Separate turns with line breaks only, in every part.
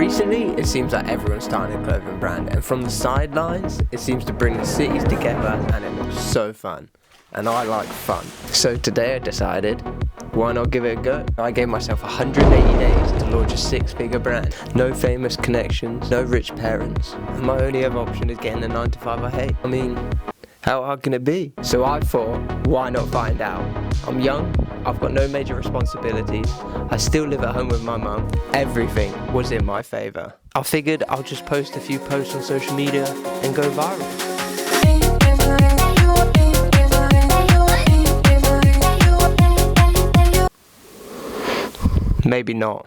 Recently, it seems like everyone's starting a clothing brand, and from the sidelines, it seems to bring the cities together, and it looks so fun. And I like fun. So today I decided, why not give it a go? I gave myself 180 days to launch a 6-figure brand. No famous connections, no rich parents. And my only other option is getting the 9 to 5 I hate. I mean, how hard can it be? So I thought, why not find out? I'm young, I've got no major responsibilities, I still live at home with my mum. Everything was in my favour. I figured I'll just post a few posts on social media and go viral. Maybe not.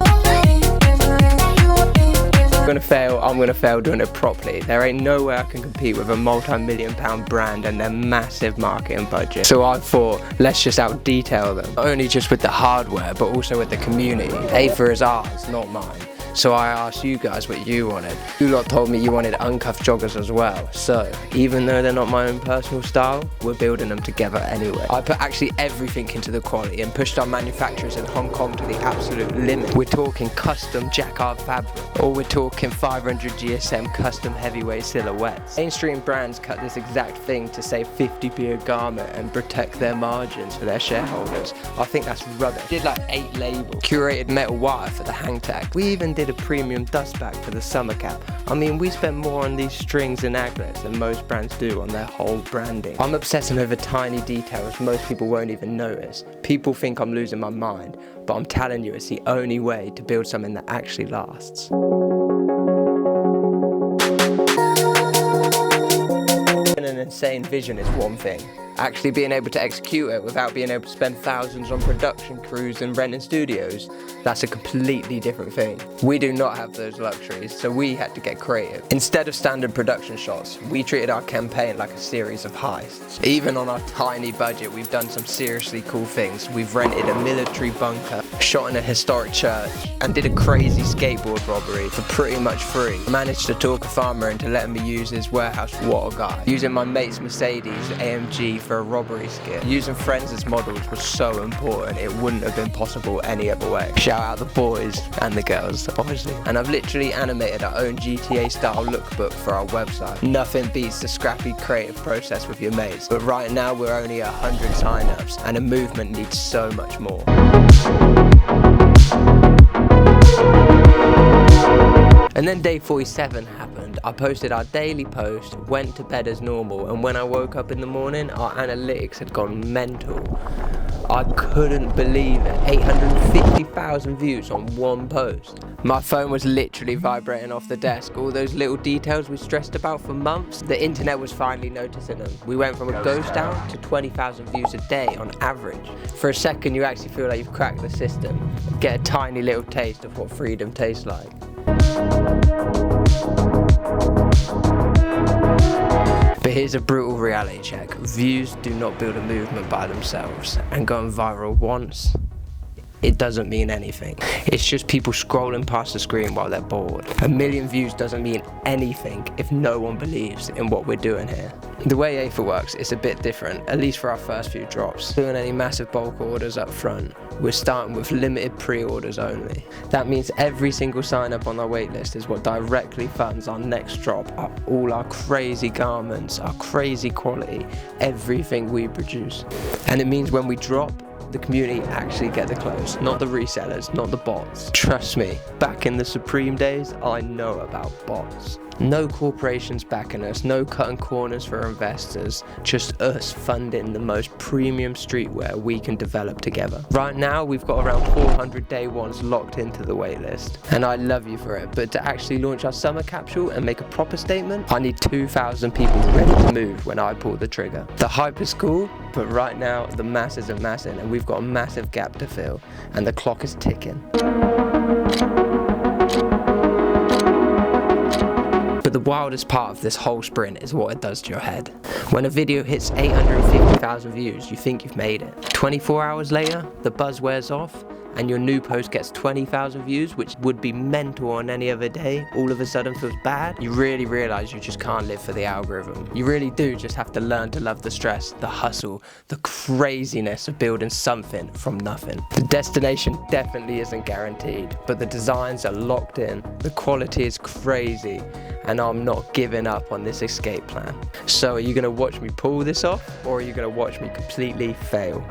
I'm gonna fail doing it properly. There ain't no way I can compete with a multi-million-pound brand and their massive marketing budget. So I thought, let's just out-detail them. Not only just with the hardware, but also with the community. Aifer is ours, not mine. So I asked you guys what you wanted. You lot told me you wanted uncuffed joggers as well. So, even though they're not my own personal style, we're building them together anyway. I put actually everything into the quality and pushed our manufacturers in Hong Kong to the absolute limit. We're talking custom jacquard fabric, or we're talking 500 GSM custom heavyweight silhouettes. Mainstream brands cut this exact thing to save 50p a garment and protect their margins for their shareholders. I think that's rubbish. Did like 8 labels, curated metal wire for the hang tag. We even did a premium dust bag for the summer cap. I mean, we spend more on these strings and aglets than most brands do on their whole branding. I'm obsessing over tiny details most people won't even notice. People think I'm losing my mind, but I'm telling you, it's the only way to build something that actually lasts. An insane vision is one thing. Actually being able to execute it without being able to spend thousands on production crews and renting studios, that's a completely different thing. We do not have those luxuries, so we had to get creative. Instead of standard production shots, we treated our campaign like a series of heists. Even on our tiny budget, we've done some seriously cool things. We've rented a military bunker, shot in a historic church, and did a crazy skateboard robbery for pretty much free. I managed to talk a farmer into letting me use his warehouse. What a guy. Using my mate's Mercedes AMG for a robbery skit. Using friends as models was so important, it wouldn't have been possible any other way. Shout out the boys and the girls, obviously. And I've literally animated our own GTA style lookbook for our website. Nothing beats the scrappy creative process with your mates. But right now we're only 100 sign-ups and a movement needs so much more. And then day 47 happened. I posted our daily post, went to bed as normal, and when I woke up in the morning, our analytics had gone mental. I couldn't believe it. 850,000 views on one post. My phone was literally vibrating off the desk. All those little details we stressed about for months, the internet was finally noticing them. We went from a ghost town to 20,000 views a day on average. For a second, you actually feel like you've cracked the system. Get a tiny little taste of what freedom tastes like. But here's a brutal reality check. Views do not build a movement by themselves, and going viral once, it doesn't mean anything. It's just people scrolling past the screen while they're bored. 1 million views doesn't mean anything if no one believes in what we're doing here. The way Aifer works is a bit different, at least for our first few drops. Doing any massive bulk orders up front, we're starting with limited pre-orders only. That means every single sign up on our waitlist is what directly funds our next drop, all our crazy garments, our crazy quality, everything we produce. And it means when we drop, the community actually get the clothes, not the resellers, not the bots. Trust me, back in the Supreme days, I know about bots. No corporations backing us, no cutting corners for investors, just us funding the most premium streetwear we can develop together. Right now, we've got around 400 day ones locked into the waitlist, and I love you for it, but to actually launch our summer capsule and make a proper statement, I need 2,000 people ready to move when I pull the trigger. The hype is cool, but right now, the masses are massing, and we've got a massive gap to fill, and the clock is ticking. But the wildest part of this whole sprint is what it does to your head. When a video hits 850,000 views, you think you've made it. 24 hours later, the buzz wears off, and your new post gets 20,000 views, which would be mental on any other day, all of a sudden feels bad, you really realize you just can't live for the algorithm. You really do just have to learn to love the stress, the hustle, the craziness of building something from nothing. The destination definitely isn't guaranteed, but the designs are locked in, the quality is crazy, and I'm not giving up on this escape plan. So are you gonna watch me pull this off, or are you gonna watch me completely fail?